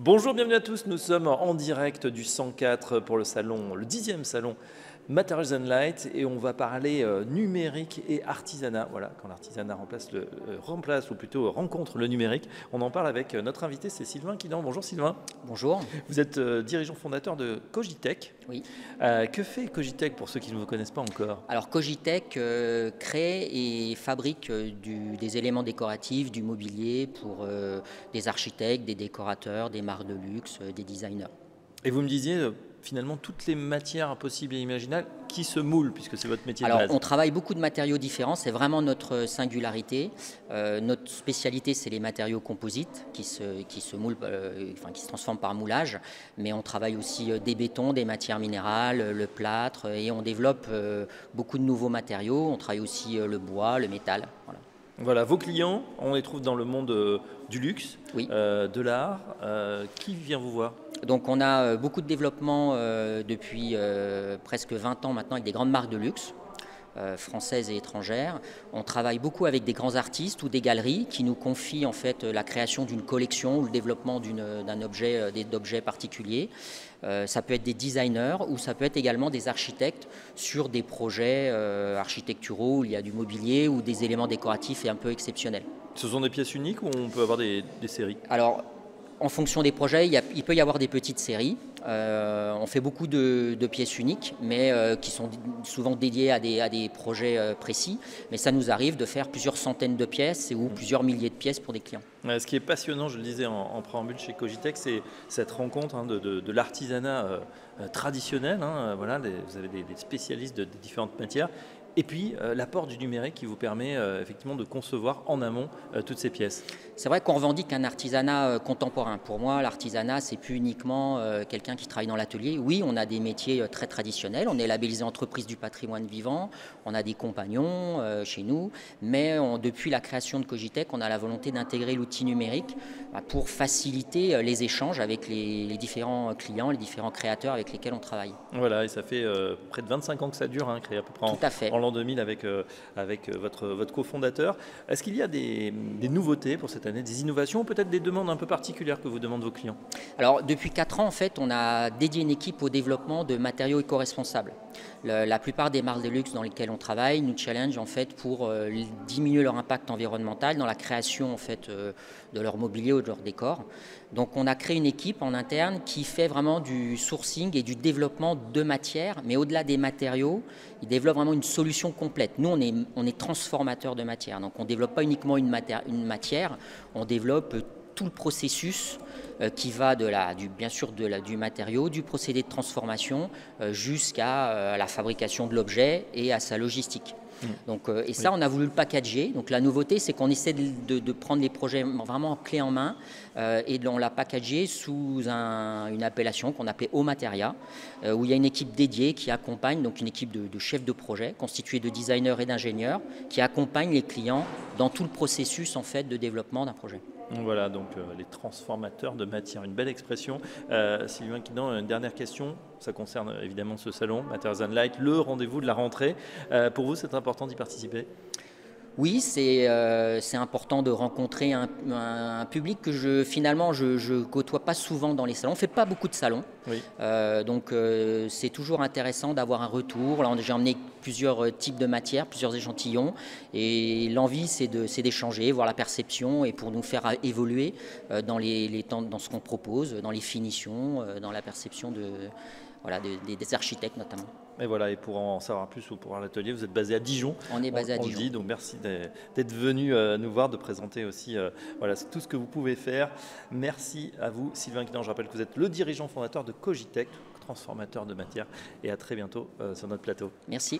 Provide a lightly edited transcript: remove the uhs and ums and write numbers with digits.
Bonjour, bienvenue à tous. Nous sommes en direct du 104 pour le salon, le 10e salon Materials and Light, et on va parler numérique et artisanat. Voilà, quand l'artisanat remplace ou plutôt rencontre le numérique. On en parle avec notre invité, c'est Sylvain Quidant. Bonjour Sylvain. Bonjour. Vous êtes dirigeant fondateur de Cogitech. Oui. Que fait Cogitech pour ceux qui ne vous connaissent pas encore? Alors Cogitech crée et fabrique des éléments décoratifs, du mobilier pour des architectes, des décorateurs, des marques de luxe, des designers. Et vous me disiez finalement toutes les matières possibles et imaginables qui se moulent, puisque c'est votre métier de Alors base. on travaille beaucoup de matériaux différents, c'est vraiment notre singularité. Notre spécialité, c'est les matériaux composites qui se moulent, qui se transforment par moulage, mais on travaille aussi des bétons, des matières minérales, le plâtre, et on développe beaucoup de nouveaux matériaux. On travaille aussi le bois, le métal. Voilà. Voilà, vos clients, on les trouve dans le monde du luxe, Oui. de l'art. Qui vient vous voir? Donc on a beaucoup de développement depuis presque 20 ans maintenant avec des grandes marques de luxe, françaises et étrangères. On travaille beaucoup avec des grands artistes ou des galeries qui nous confient en fait la création d'une collection ou le développement d'objets particuliers. Ça peut être des designers ou ça peut être également des architectes sur des projets architecturaux où il y a du mobilier ou des éléments décoratifs et un peu exceptionnels. Ce sont des pièces uniques ou on peut avoir des séries? Alors, en fonction des projets, il peut y avoir des petites séries. On fait beaucoup de pièces uniques, mais qui sont souvent dédiées à des projets précis. Mais ça nous arrive de faire plusieurs centaines de pièces ou plusieurs milliers de pièces pour des clients. Ce qui est passionnant, je le disais en préambule chez Cogitech, c'est cette rencontre de l'artisanat traditionnel. Voilà, vous avez des spécialistes de différentes matières. Et puis l'apport du numérique qui vous permet effectivement de concevoir en amont toutes ces pièces. C'est vrai qu'on revendique un artisanat contemporain. Pour moi, l'artisanat, c'est plus uniquement quelqu'un qui travaille dans l'atelier. Oui, on a des métiers très traditionnels. On est labellisé entreprise du patrimoine vivant. On a des compagnons chez nous. Mais depuis la création de Cogitech, on a la volonté d'intégrer l'outil numérique pour faciliter les échanges avec les différents clients, les différents créateurs avec lesquels on travaille. Voilà, et ça fait près de 25 ans que ça dure, créé à peu près Tout à fait. en l'an 2000 avec votre cofondateur. Est-ce qu'il y a des nouveautés pour cette année, des innovations ou peut-être des demandes un peu particulières que vous demandent vos clients? Alors, depuis 4 ans, en fait, on a dédié une équipe au développement de matériaux éco-responsables. La plupart des marques de luxe dans lesquelles on travaille nous challenge en fait pour diminuer leur impact environnemental dans la création en fait de leur mobilier ou de leur décor. Donc on a créé une équipe en interne qui fait vraiment du sourcing et du développement de matières, mais au-delà des matériaux, ils développent vraiment une solution complète. Nous, on est transformateur de matière, donc on ne développe pas uniquement une matière, on développe tout le processus qui va bien sûr du matériau, du procédé de transformation jusqu'à la fabrication de l'objet et à sa logistique. Donc, et ça, on a voulu le packager. Donc la nouveauté, c'est qu'on essaie de prendre les projets vraiment clés en main et on l'a packagé sous une appellation qu'on appelait Omateria, où il y a une équipe dédiée qui accompagne, donc une équipe de chefs de projet constituée de designers et d'ingénieurs qui accompagnent les clients dans tout le processus en fait de développement d'un projet. Voilà, donc les transformateurs de matière, une belle expression. Sylvain Quidant, une dernière question, ça concerne évidemment ce salon, Materials and Light, le rendez-vous de la rentrée. Pour vous, c'est important d'y participer? Oui, c'est important de rencontrer un public que finalement je côtoie pas souvent dans les salons. On ne fait pas beaucoup de salons, oui. Donc c'est toujours intéressant d'avoir un retour. Là, j'ai emmené plusieurs types de matières, plusieurs échantillons, et l'envie c'est d'échanger, voir la perception et pour nous faire évoluer dans dans ce qu'on propose, dans les finitions, dans la perception des architectes notamment. Et voilà, et pour en savoir plus ou pour voir l'atelier, vous êtes basé à Dijon. On est basé à Dijon. Dit, donc merci d'être venu nous voir, de présenter aussi voilà, tout ce que vous pouvez faire. Merci à vous, Sylvain Quidant. Je rappelle que vous êtes le dirigeant fondateur de Cogitech, transformateur de matière. Et à très bientôt sur notre plateau. Merci.